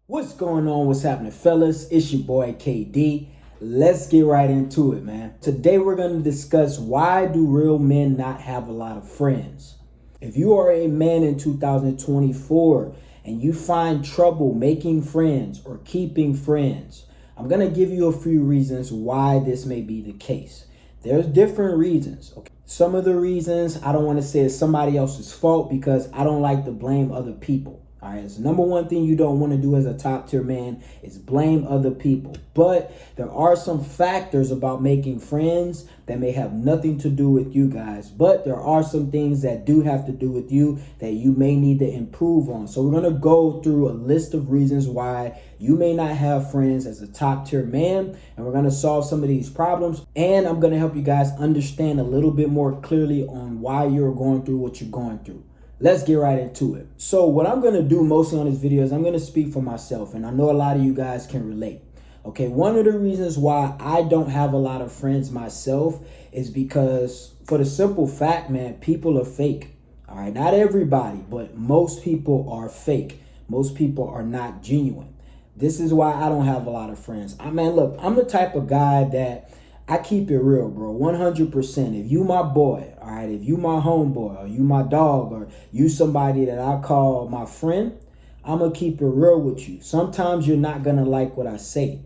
What's going on? What's happening, fellas? It's your boy KD. Let's get right into it, man. Today we're going to discuss why do real men not have a lot of friends. If you are a man in 2024 and you find trouble making friends or keeping friends, I'm going to give you a few reasons why this may be the case. There's different reasons. Okay. Some of the reasons I don't want to say is somebody else's fault because I don't like to blame other people. All right, it's the number one thing you don't want to do as a top tier man is blame other people. But there are some factors about making friends that may have nothing to do with you guys. But there are some things that do have to do with you that you may need to improve on. So we're going to go through a list of reasons why you may not have friends as a top tier man. And we're going to solve some of these problems. And I'm going to help you guys understand a little bit more clearly on why you're going through what you're going through. Let's get right into it. So what I'm going to do mostly on this video is I'm going to speak for myself, and I know a lot of you guys can relate. Okay, one of the reasons why I don't have a lot of friends myself is because for the simple fact, man, people are fake. All right, not everybody, but most people are fake. Most people are not genuine. This is why I don't have a lot of friends. Look, I'm the type of guy that I keep it real, bro. 100%. If you my boy, all right, if you my homeboy, or you my dog, or you somebody that I call my friend, I'm going to keep it real with you. Sometimes you're not going to like what I say.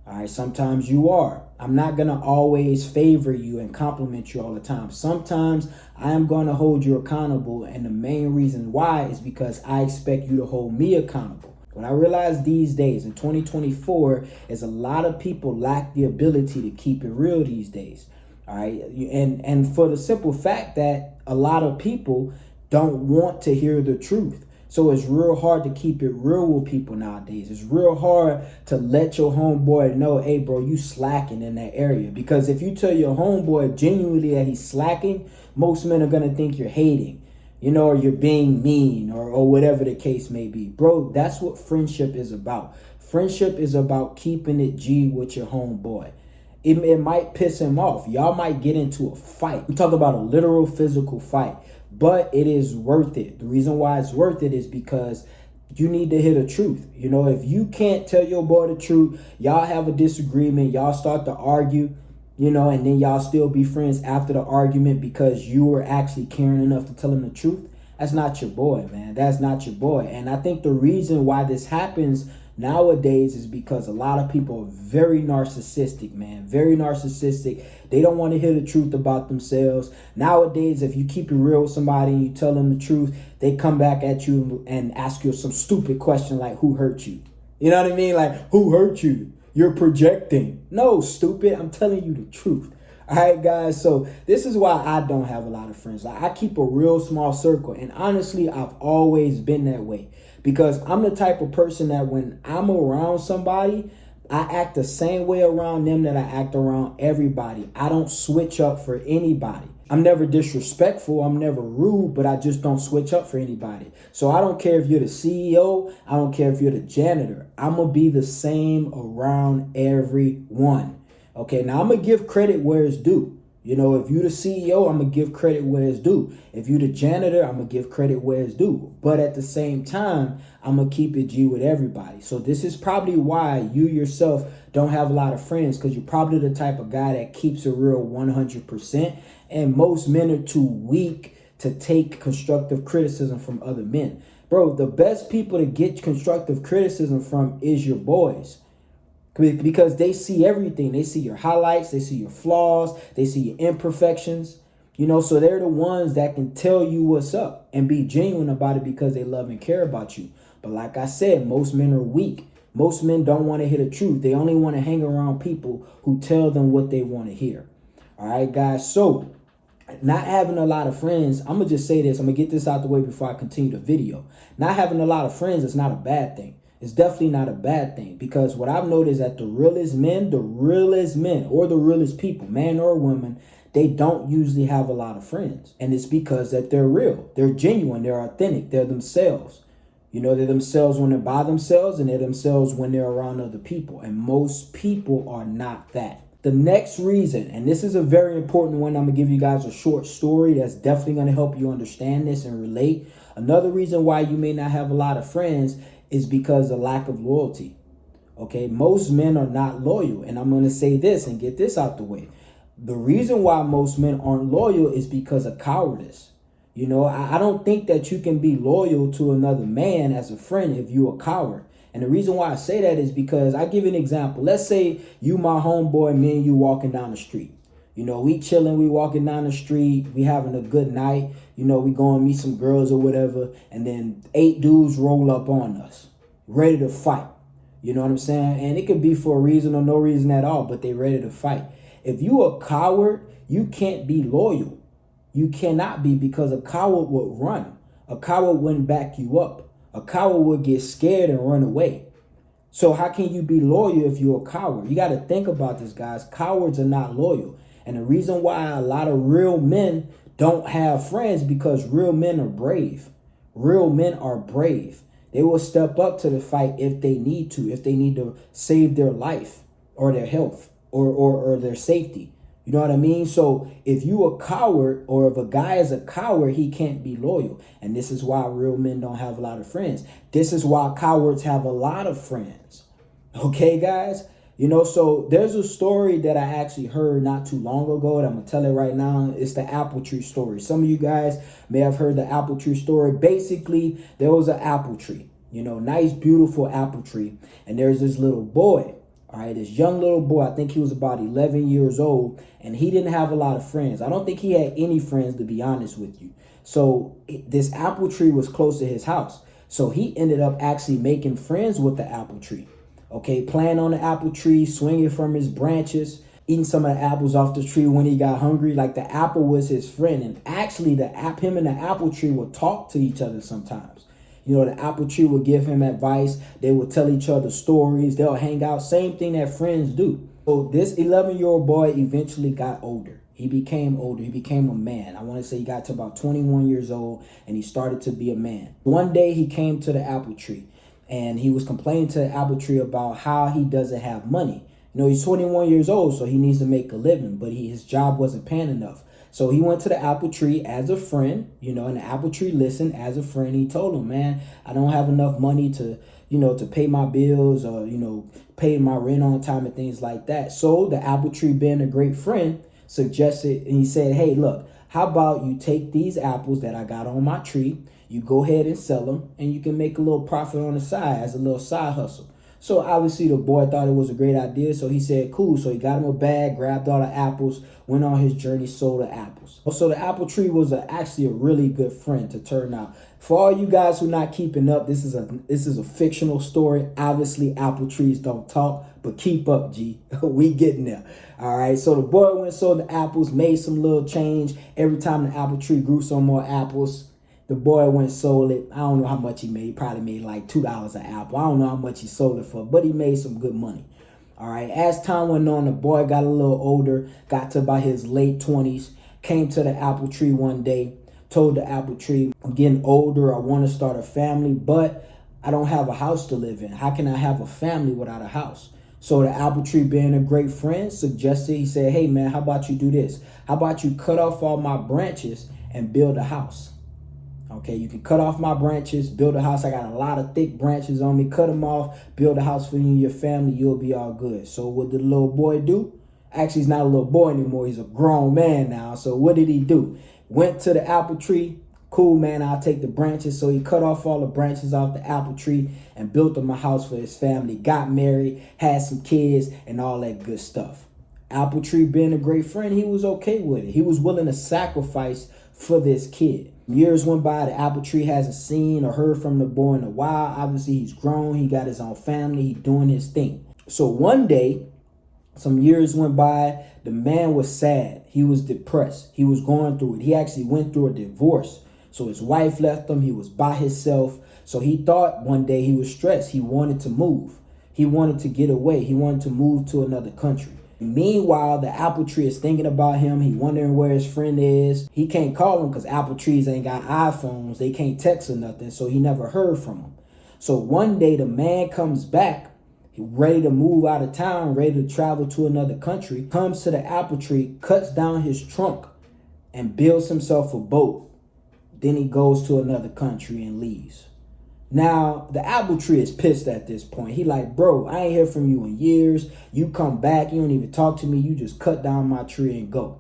All right, sometimes you are. I'm not going to always favor you and compliment you all the time. Sometimes I am going to hold you accountable. And the main reason why is because I expect you to hold me accountable. What I realize these days in 2024 is a lot of people lack the ability to keep it real these days. All right. And for the simple fact that a lot of people don't want to hear the truth. So it's real hard to keep it real with people nowadays. It's real hard to let your homeboy know, hey, bro, you slacking in that area. Because if you tell your homeboy genuinely that he's slacking, most men are going to think you're hating. Or you're being mean or whatever the case may be. Bro, that's what friendship is about. Friendship is about keeping it G with your homeboy. It might piss him off. Y'all might get into a fight. I'm talking about a literal physical fight, but it is worth it. The reason why it's worth it is because you need to hear the truth. If you can't tell your boy the truth, y'all have a disagreement, y'all start to argue, and then y'all still be friends after the argument because you were actually caring enough to tell him the truth. That's not your boy, man. That's not your boy. And I think the reason why this happens nowadays is because a lot of people are very narcissistic, man. Very narcissistic. They don't want to hear the truth about themselves. Nowadays, if you keep it real with somebody and you tell them the truth, they come back at you and ask you some stupid question like, who hurt you? You know what I mean? Like, who hurt you? You're projecting. No, stupid. I'm telling you the truth. All right, guys. So this is why I don't have a lot of friends. Like, I keep a real small circle. And honestly, I've always been that way because I'm the type of person that when I'm around somebody, I act the same way around them that I act around everybody. I don't switch up for anybody. I'm never disrespectful. I'm never rude, but I just don't switch up for anybody. So I don't care if you're the CEO. I don't care if you're the janitor. I'm going to be the same around everyone. Okay, now I'm going to give credit where it's due. If you're the CEO, I'm going to give credit where it's due. If you're the janitor, I'm going to give credit where it's due. But at the same time, I'm going to keep it G with everybody. So this is probably why you yourself don't have a lot of friends, because you're probably the type of guy that keeps it real 100%. And most men are too weak to take constructive criticism from other men. Bro, the best people to get constructive criticism from is your boys. Because they see everything. They see your highlights. They see your flaws. They see your imperfections. So they're the ones that can tell you what's up and be genuine about it because they love and care about you. But like I said, most men are weak. Most men don't want to hear the truth. They only want to hang around people who tell them what they want to hear. All right, guys. So not having a lot of friends, I'm going to just say this. I'm going to get this out the way before I continue the video. Not having a lot of friends is not a bad thing. It's definitely not a bad thing, because what I've noticed that the realest men or the realest people, man or woman, they don't usually have a lot of friends. And it's because that they're real. They're genuine. They're authentic. They're themselves. They're themselves when they're by themselves, and they're themselves when they're around other people. And most people are not that. The next reason, and this is a very important one, I'm going to give you guys a short story that's definitely going to help you understand this and relate. Another reason why you may not have a lot of friends is because of lack of loyalty. Okay, most men are not loyal. And I'm going to say this and get this out the way. The reason why most men aren't loyal is because of cowardice. You know, I don't think that you can be loyal to another man as a friend if you're a coward. And the reason why I say that is because I give you an example. Let's say you, my homeboy, me and you walking down the street. You know, we chilling, we walking down the street, we having a good night. You know, we going to meet some girls or whatever. And then 8 dudes roll up on us, ready to fight. You know what I'm saying? And it could be for a reason or no reason at all, but they ready to fight. If you a coward, you can't be loyal. You cannot be, because a coward would run. A coward wouldn't back you up. A coward would get scared and run away. So how can you be loyal if you're a coward? You got to think about this, guys. Cowards are not loyal. And the reason why a lot of real men don't have friends, because real men are brave. Real men are brave. They will step up to the fight if they need to, if they need to save their life or their health or their safety. You know what I mean? So if you a coward, or if a guy is a coward, he can't be loyal. And this is why real men don't have a lot of friends. This is why cowards have a lot of friends. Okay, guys? You know, so there's a story that I actually heard not too long ago, and I'm going to tell it right now. It's the apple tree story. Some of you guys may have heard the apple tree story. Basically, there was an apple tree, you know, nice, beautiful apple tree. And there's this little boy, all right, this young little boy. I think he was about 11 years old, and he didn't have a lot of friends. I don't think he had any friends, to be honest with you. So this apple tree was close to his house. So he ended up actually making friends with the apple tree. Okay, playing on the apple tree, swinging from his branches, eating some of the apples off the tree when he got hungry. Like, the apple was his friend. And actually, him and the apple tree would talk to each other sometimes. You know, the apple tree would give him advice. They would tell each other stories. They'll hang out. Same thing that friends do. So this 11-year-old boy eventually got older. He became older. He became a man. I want to say he got to about 21 years old, and he started to be a man. One day he came to the apple tree, and he was complaining to the apple tree about how he doesn't have money. You know, he's 21 years old, so he needs to make a living, but his job wasn't paying enough. So he went to the apple tree as a friend, you know, and the apple tree listened as a friend. He told him, man, I don't have enough money to, you know, to pay my bills or, you know, pay my rent on time and things like that. So the apple tree, being a great friend, suggested, and he said, hey, look, how about you take these apples that I got on my tree, you go ahead and sell them, and you can make a little profit on the side as a little side hustle. So obviously the boy thought it was a great idea. So he said, cool. So he got him a bag, grabbed all the apples, went on his journey, sold the apples. So the apple tree was actually a really good friend to turn out. For all you guys who are not keeping up, this is a fictional story. Obviously, apple trees don't talk, but keep up, G. We getting there. All right. So the boy went and sold the apples, made some little change. Every time the apple tree grew some more apples, the boy went and sold it. I don't know how much he made. He probably made like $2 an apple. I don't know how much he sold it for, but he made some good money. All right. As time went on, the boy got a little older, got to about his late 20s, came to the apple tree one day, told the apple tree, I'm getting older. I want to start a family, but I don't have a house to live in. How can I have a family without a house? So the apple tree, being a great friend, suggested, he said, hey, man, how about you do this? How about you cut off all my branches and build a house? Okay, you can cut off my branches, build a house. I got a lot of thick branches on me. Cut them off, build a house for you and your family. You'll be all good. So what did the little boy do? Actually, he's not a little boy anymore. He's a grown man now. So what did he do? Went to the apple tree. Cool, man, I'll take the branches. So he cut off all the branches off the apple tree and built him a house for his family. Got married, had some kids, and all that good stuff. Apple tree, being a great friend, he was okay with it. He was willing to sacrifice for this kid. Years went by, the apple tree hasn't seen or heard from the boy in a while. Obviously, he's grown. He got his own family. He's doing his thing. So one day, some years went by. The man was sad. He was depressed. He was going through it. He actually went through a divorce. So his wife left him. He was by himself. So he thought one day, he was stressed. He wanted to move. He wanted to get away. He wanted to move to another country. Meanwhile, the apple tree is thinking about him. He wondering where his friend is. He can't call him because apple trees ain't got iPhones. They can't text or nothing. So he never heard from him. So one day the man comes back, ready to move out of town, ready to travel to another country, comes to the apple tree, cuts down his trunk, and builds himself a boat. Then he goes to another country and leaves. Now, the apple tree is pissed at this point. He like, bro, I ain't hear from you in years. You come back, you don't even talk to me. You just cut down my tree and go.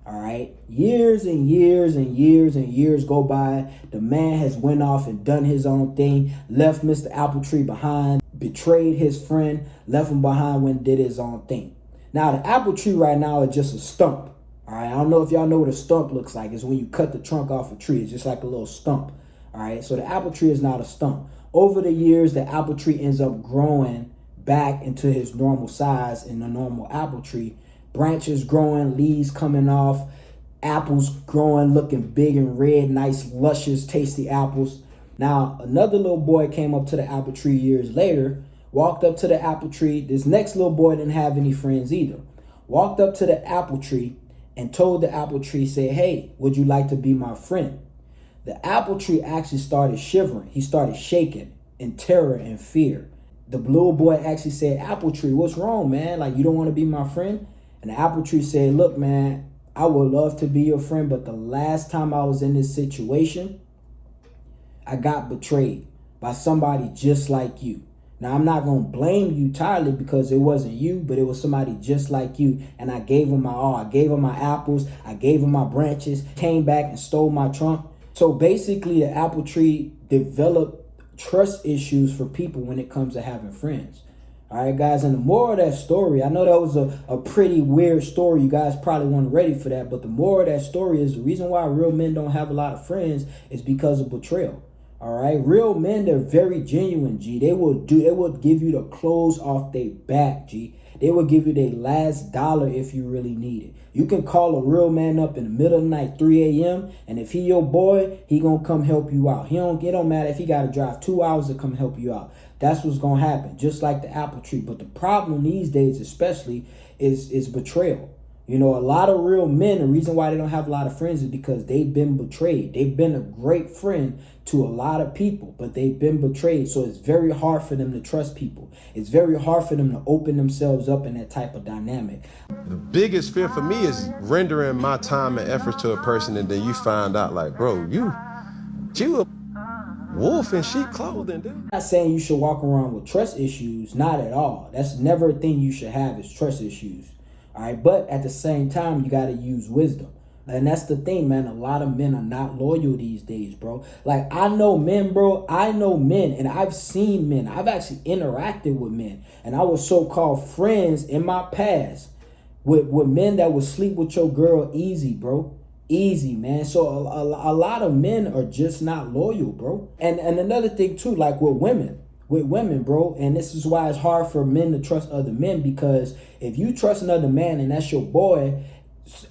All right. Years and years and years and years go by. The man has went off and done his own thing, left Mr. Apple Tree behind, betrayed his friend, left him behind when did his own thing. Now, the apple tree right now is just a stump. All right. I don't know if y'all know what a stump looks like. It's when you cut the trunk off a tree. It's just like a little stump. All right. So the apple tree is not a stump. Over the years, the apple tree ends up growing back into his normal size in a normal apple tree. Branches growing, leaves coming off, apples growing, looking big and red, nice, luscious, tasty apples. Now, another little boy came up to the apple tree years later, walked up to the apple tree. This next little boy didn't have any friends either. Walked up to the apple tree and told the apple tree, say, hey, would you like to be my friend? The apple tree actually started shivering. He started shaking in terror and fear. The little boy actually said, apple tree, what's wrong, man? Like, you don't want to be my friend? And the apple tree said, look, man, I would love to be your friend, but the last time I was in this situation, I got betrayed by somebody just like you. Now, I'm not going to blame you entirely because it wasn't you, but it was somebody just like you. And I gave him my all. I gave him my apples. I gave him my branches, came back and stole my trunk. So basically, the apple tree developed trust issues for people when it comes to having friends. All right, guys, and the moral of that story, I know that was a pretty weird story. You guys probably weren't ready for that. But the moral of that story is the reason why real men don't have a lot of friends is because of betrayal. All right, real men, they're very genuine, G. They will give you the clothes off their back, G. They will give you their last dollar if you really need it. You can call a real man up in the middle of the night, 3 a.m., and if he your boy, he gonna come help you out. It don't matter if he gotta drive 2 hours to come help you out. That's what's gonna happen, just like the apple tree. But the problem these days especially is betrayal. You know, a lot of real men, the reason why they don't have a lot of friends is because they've been betrayed. They've been a great friend to a lot of people, but they've been betrayed. So it's very hard for them to trust people. It's very hard for them to open themselves up in that type of dynamic. The biggest fear for me is rendering my time and effort to a person, and then you find out like, bro, you a wolf in sheep clothing, dude. I'm not saying you should walk around with trust issues, not at all. That's never a thing you should have is trust issues. All right, but at the same time, you got to use wisdom. And that's the thing, man. A lot of men are not loyal these days, bro. Like, I know men, bro. I know men, and I've seen men. I've actually interacted with men. And I was so-called friends in my past with men that would sleep with your girl easy, bro. Easy, man. So a lot of men are just not loyal, bro. And another thing, too, like with women, bro, and this is why it's hard for men to trust other men, because if you trust another man and that's your boy,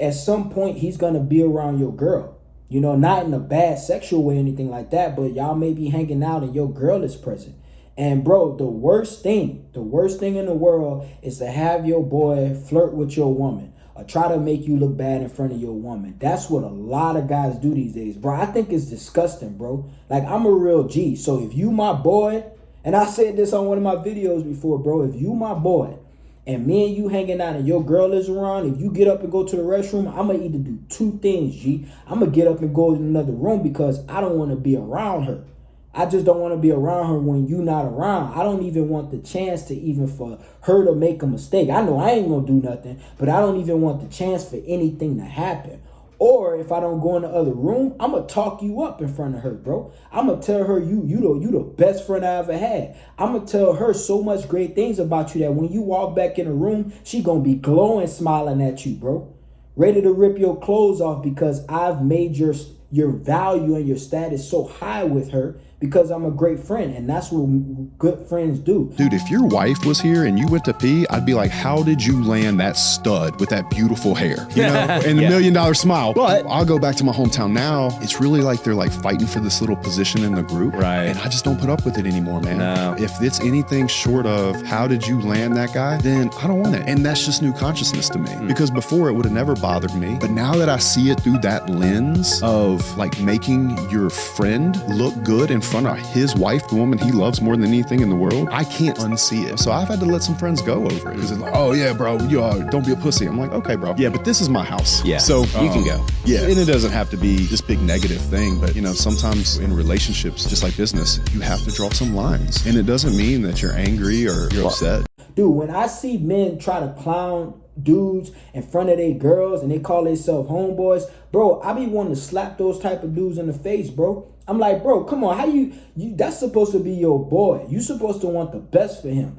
at some point he's gonna be around your girl. You know, not in a bad sexual way or anything like that, but y'all may be hanging out and your girl is present. And bro, the worst thing in the world is to have your boy flirt with your woman or try to make you look bad in front of your woman. That's what a lot of guys do these days, bro. I think it's disgusting, bro. Like, I'm a real G. So if you my boy, and I said this on one of my videos before, bro, if you my boy and me and you hanging out and your girl is around, if you get up and go to the restroom, I'm going to either do two things, G. I'm going to get up and go in another room because I don't want to be around her. I just don't want to be around her when you not around. I don't even want the chance to even for her to make a mistake. I know I ain't going to do nothing, but I don't even want the chance for anything to happen. Or if I don't go in the other room, I'm going to talk you up in front of her, bro. I'm going to tell her you the best friend I ever had. I'm going to tell her so much great things about you that when you walk back in the room, she going to be glowing, smiling at you, bro. Ready to rip your clothes off because I've made your value and your status so high with her because I'm a great friend, and that's what good friends do. Dude, if your wife was here and you went to pee, I'd be like, how did you land that stud with that beautiful hair? You know, and the $1 million smile. But I'll go back to my hometown now. It's really like they're like fighting for this little position in the group. Right. And I just don't put up with it anymore, man. No. If it's anything short of how did you land that guy, then I don't want it. And that's just new consciousness to me. Because before it would have never bothered me. But now that I see it through that lens of like making your friend look good in front of his wife, the woman he loves more than anything in the world, I can't unsee it. So I've had to let some friends go over it because it's like, oh yeah, bro, don't be a pussy. I'm like, okay, bro. Yeah, but this is my house. Yeah. So you can go. Yeah. And it doesn't have to be this big negative thing, but sometimes in relationships, just like business, you have to draw some lines. And it doesn't mean that you're angry or you're upset. Dude, when I see men try to clown dudes in front of their girls and they call themselves homeboys, bro, I be wanting to slap those type of dudes in the face, bro. I'm like, bro, come on, how you that's supposed to be your boy. You supposed to want the best for him.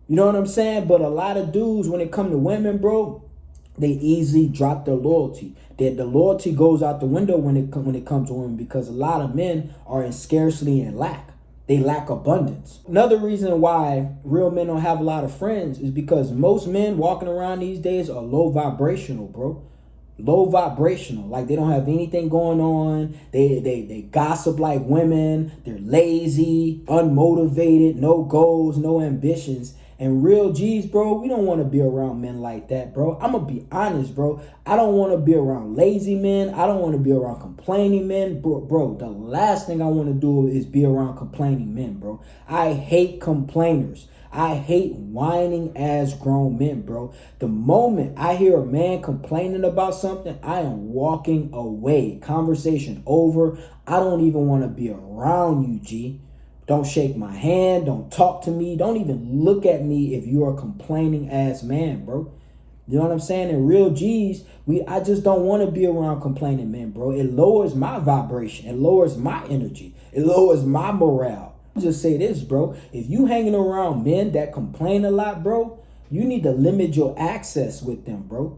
You know what I'm saying? But a lot of dudes, when it come to women, bro, they easily drop their loyalty. The loyalty goes out the window when it comes to women, because a lot of men are in scarcity and lack. They lack abundance. Another reason why real men don't have a lot of friends is because most men walking around these days are low vibrational, bro. Low vibrational. Like, they don't have anything going on. They gossip like women. They're lazy, unmotivated, no goals, no ambitions. And real G's, bro, we don't want to be around men like that, bro. I'm going to be honest, bro. I don't want to be around lazy men. I don't want to be around complaining men. Bro, the last thing I want to do is be around complaining men, bro. I hate complainers. I hate whining ass grown men, bro. The moment I hear a man complaining about something, I am walking away. Conversation over. I don't even want to be around you, G. Don't shake my hand. Don't talk to me. Don't even look at me if you're a complaining ass man, bro. You know what I'm saying? And real G's, I just don't want to be around complaining men, bro. It lowers my vibration. It lowers my energy. It lowers my morale. I'll just say this, bro. If you hanging around men that complain a lot, bro, you need to limit your access with them, bro.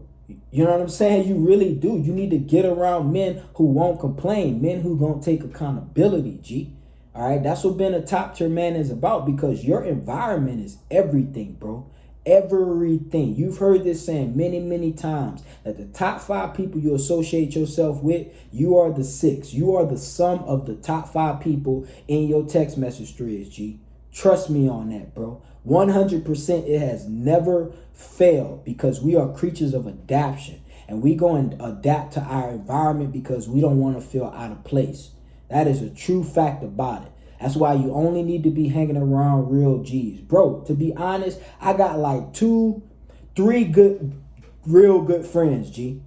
You know what I'm saying? You really do. You need to get around men who won't complain, men who don't take accountability, G. All right, that's what being a top tier man is about, because your environment is everything, bro. Everything. You've heard this saying many, many times, that the top 5 people you associate yourself with, you are the 6. You are the sum of the top 5 people in your text message threads, G. Trust me on that, bro. 100%, it has never failed, because we are creatures of adaptation, and we go and adapt to our environment because we don't want to feel out of place. That is a true fact about it. That's why you only need to be hanging around real G's. Bro, to be honest, I got like 2, 3 real good friends, G.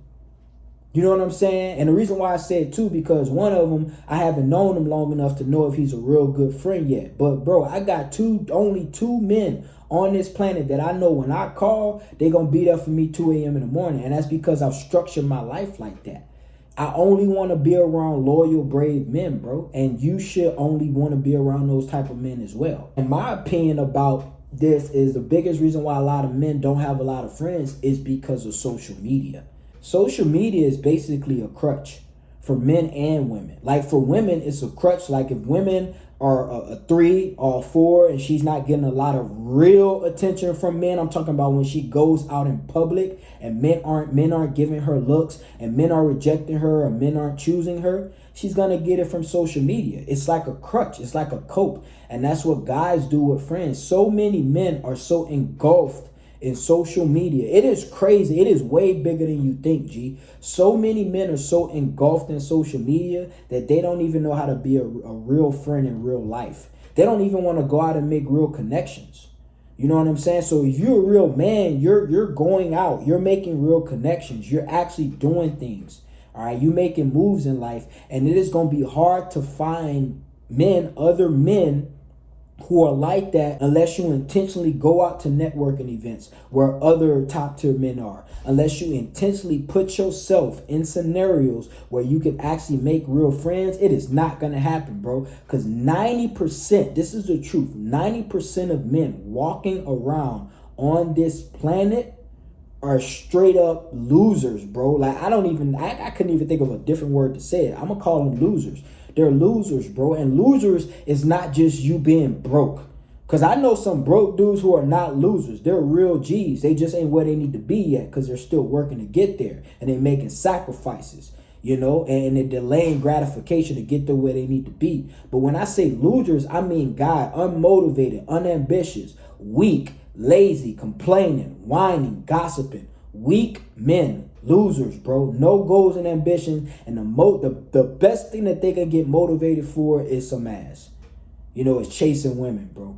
You know what I'm saying? And the reason why I said 2, because one of them, I haven't known him long enough to know if he's a real good friend yet. But bro, I got only 2 men on this planet that I know when I call, they're going to be there for me 2 a.m. in the morning. And that's because I've structured my life like that. I only want to be around loyal, brave men, bro. And you should only want to be around those type of men as well. In my opinion about this is the biggest reason why a lot of men don't have a lot of friends is because of social media. Social media is basically a crutch for men and women. Like, for women, it's a crutch. Like, if women are a 3 or a 4 and she's not getting a lot of real attention from men, I'm talking about when she goes out in public and men aren't giving her looks, and men are rejecting her, or men aren't choosing her, she's gonna get it from social media. It's like a crutch. It's like a cope. And that's what guys do with friends. So many men are so engulfed in social media. It is crazy. It is way bigger than you think, G. So many men are so engulfed in social media that they don't even know how to be a real friend in real life. They don't even want to go out and make real connections. You know what I'm saying? So if you're a real man, you're going out, you're making real connections, you're actually doing things. All right, you making moves in life, and it is going to be hard to find other men who are like that unless you intentionally go out to networking events where other top tier men are, unless you intentionally put yourself in scenarios where you can actually make real friends. It is not going to happen, bro, because 90%, this is the truth, 90% of men walking around on this planet are straight up losers, bro. Like, I couldn't even think of a different word to say it. I'm gonna call them losers. They're losers, bro. And losers is not just you being broke. Because I know some broke dudes who are not losers. They're real G's. They just ain't where they need to be yet because they're still working to get there. And they're making sacrifices, you know, and they're delaying gratification to get to where they need to be. But when I say losers, I mean guy, unmotivated, unambitious, weak, lazy, complaining, whining, gossiping, weak men. Losers, bro. No goals and ambition, and the best thing that they can get motivated for is some ass. It's chasing women, bro.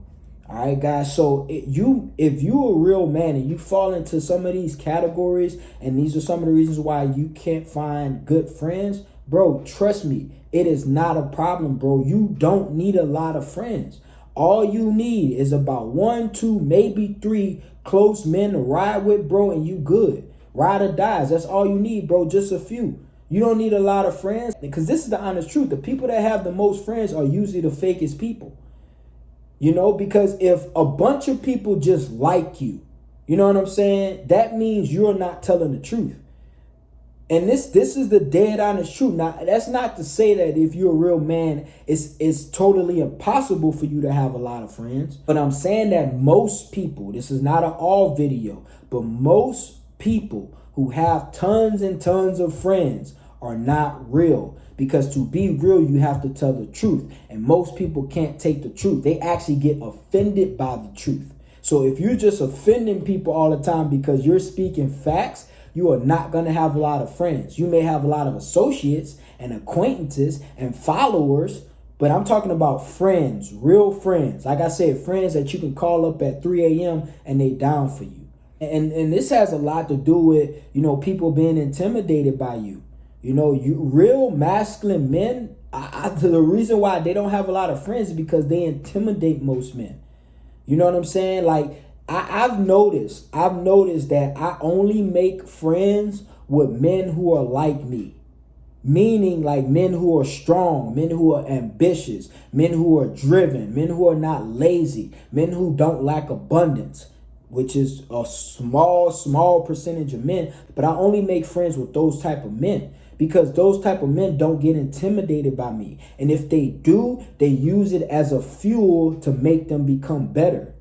All right, guys. So if you a real man and you fall into some of these categories, and these are some of the reasons why you can't find good friends, bro, trust me, it is not a problem, bro. You don't need a lot of friends. All you need is about 1, 2, maybe 3 close men to ride with, bro, and you good. Ride or dies. That's all you need, bro. Just a few. You don't need a lot of friends, because this is the honest truth. The people that have the most friends are usually the fakest people. Because if a bunch of people just like you, you know what I'm saying? That means you're not telling the truth. And this is the dead honest truth. Now, that's not to say that if you're a real man, it's totally impossible for you to have a lot of friends. But I'm saying that most people, this is not an all video, but most people who have tons and tons of friends are not real. Because to be real, you have to tell the truth. And most people can't take the truth. They actually get offended by the truth. So if you're just offending people all the time because you're speaking facts, you are not going to have a lot of friends. You may have a lot of associates and acquaintances and followers, but I'm talking about friends, real friends. Like I said, friends that you can call up at 3 a.m. and they down for you. And this has a lot to do with, people being intimidated by you. You real masculine men, the reason why they don't have a lot of friends is because they intimidate most men. You know what I'm saying? Like, I've noticed that I only make friends with men who are like me. Meaning like men who are strong, men who are ambitious, men who are driven, men who are not lazy, men who don't lack abundance, which is a small percentage of men. But I only make friends with those type of men, because those type of men don't get intimidated by me. And if they do, they use it as a fuel to make them become better.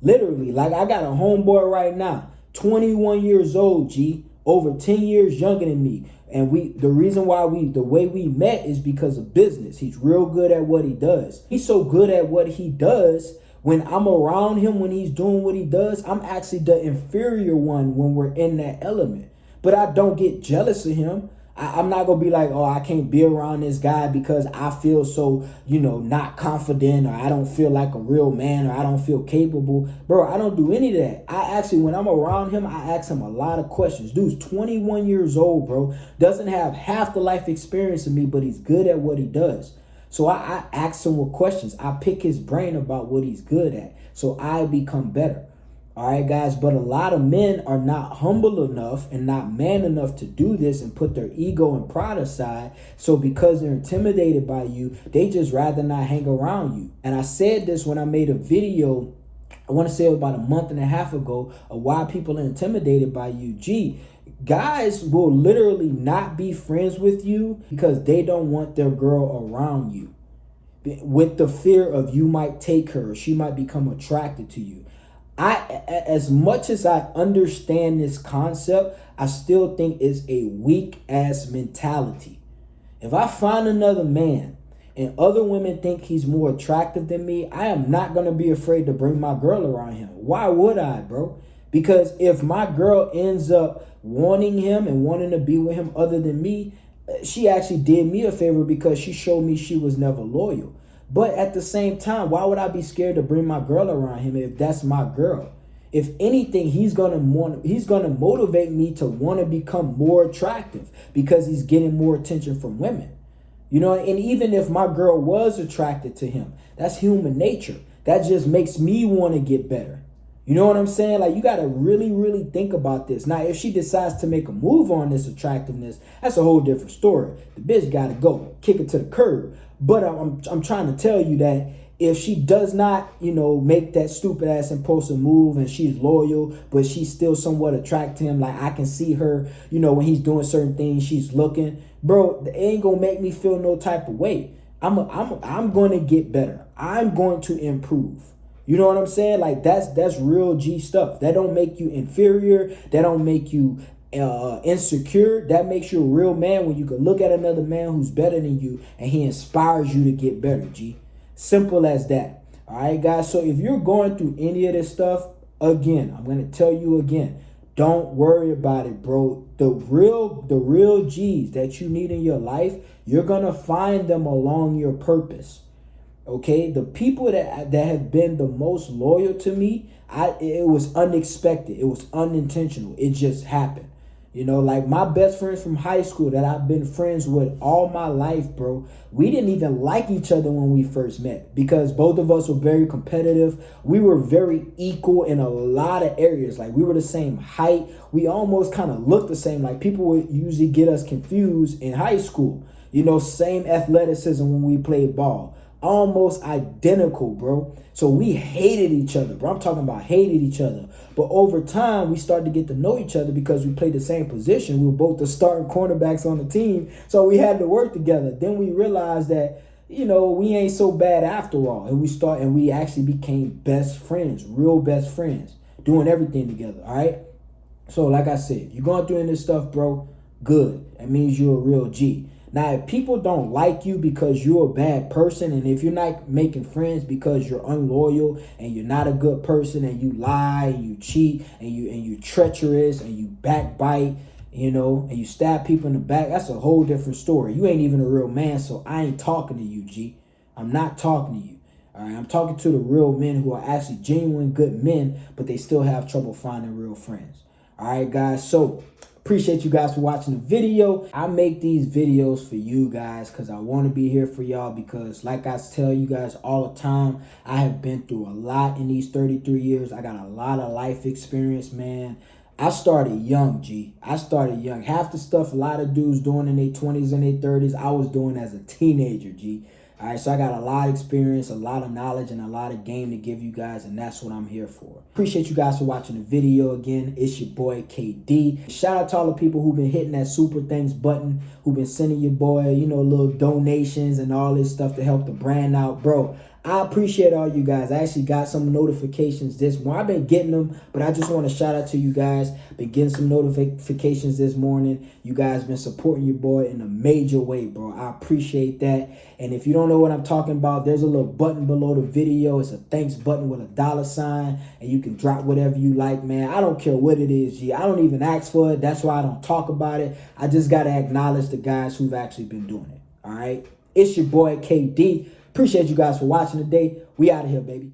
Literally, like I got a homeboy right now, 21 years old, G, over 10 years younger than me. And the way we met is because of business. He's real good at what he does. He's so good at what he does, when I'm around him, when he's doing what he does, I'm actually the inferior one when we're in that element. But I don't get jealous of him. I'm not going to be like, oh, I can't be around this guy because I feel so, not confident, or I don't feel like a real man, or I don't feel capable. Bro, I don't do any of that. I actually, when I'm around him, I ask him a lot of questions. Dude's 21 years old, bro. Doesn't have half the life experience of me, but he's good at what he does. So I ask him with questions. I pick his brain about what he's good at, so I become better. All right, guys, but a lot of men are not humble enough and not man enough to do this and put their ego and pride aside. So because they're intimidated by you, they just rather not hang around you. And I said this when I made a video, I want to say about a month and a half ago, of why people are intimidated by you. Gee, guys will literally not be friends with you because they don't want their girl around you, with the fear of you might take her or she might become attracted to you. As much as I understand this concept, I still think it's a weak ass mentality. If I find another man and other women think he's more attractive than me, I am not going to be afraid to bring my girl around him. Why would I, bro? Because if my girl ends up wanting him and wanting to be with him other than me, she actually did me a favor because she showed me she was never loyal. But at the same time, why would I be scared to bring my girl around him if that's my girl? If anything, he's gonna motivate me to want to become more attractive because he's getting more attention from women. And even if my girl was attracted to him, that's human nature. That just makes me want to get better. You know what I'm saying? Like, you got to really, really think about this. Now, if she decides to make a move on this attractiveness, that's a whole different story. The bitch got to go, kick it to the curb. But I'm trying to tell you that if she does not, make that stupid ass impulsive move and she's loyal, but she's still somewhat attracted to him, like I can see her, when he's doing certain things, she's looking, bro, it ain't gonna make me feel no type of way. I'm going to get better. I'm going to improve. You know what I'm saying? Like that's real G stuff. That don't make you inferior. That don't make you insecure. That makes you a real man when you can look at another man who's better than you and he inspires you to get better, G. Simple as that. All right, guys. So if you're going through any of this stuff, again, I'm going to tell you again, don't worry about it, bro. The real G's that you need in your life, you're going to find them along your purpose. Okay, the people that have been the most loyal to me, it was unexpected. It was unintentional. It just happened. You know, like my best friends from high school that I've been friends with all my life, bro. We didn't even like each other when we first met because both of us were very competitive. We were very equal in a lot of areas. Like we were the same height. We almost kind of looked the same. Like people would usually get us confused in high school. You know, same athleticism when we played ball. Almost identical, bro. So we hated each other, bro. I'm talking about hated each other. But over time, we started to get to know each other because we played the same position. We were both the starting cornerbacks on the team. So we had to work together. Then we realized that, you know, we ain't so bad after all. And we actually became best friends, real best friends, doing everything together, all right? So like I said, if you're going through any of this stuff, bro, good. That means you're a real G. Now, if people don't like you because you're a bad person, and if you're not making friends because you're unloyal and you're not a good person and you lie and you cheat and you treacherous and you backbite, you know, and you stab people in the back, that's a whole different story. You ain't even a real man, so I ain't talking to you, G. I'm not talking to you. All right, I'm talking to the real men who are actually genuine good men, but they still have trouble finding real friends. All right, guys, so appreciate you guys for watching the video. I make these videos for you guys because I want to be here for y'all because like I tell you guys all the time, I have been through a lot in these 33 years. I got a lot of life experience, man. I started young, G. I started young. Half the stuff a lot of dudes doing in their 20s and their 30s, I was doing as a teenager, G. All right, so I got a lot of experience, a lot of knowledge, and a lot of game to give you guys, and that's what I'm here for. Appreciate you guys for watching the video again. It's your boy, KD. Shout out to all the people who've been hitting that super thanks button, who've been sending your boy, you know, little donations and all this stuff to help the brand out. Bro, I appreciate all you guys. I actually got some notifications this morning. I've been getting them, but I just want to shout out to you guys. Been getting some notifications this morning. You guys been supporting your boy in a major way, bro. I appreciate that. And if you don't know what I'm talking about, there's a little button below the video. It's a thanks button with a $sign, and you can drop whatever you like, man. I don't care what it is, G. I don't even ask for it. That's why I don't talk about it. I just got to acknowledge the guys who've actually been doing it, all right? It's your boy, KD. Appreciate you guys for watching today. We out of here, baby.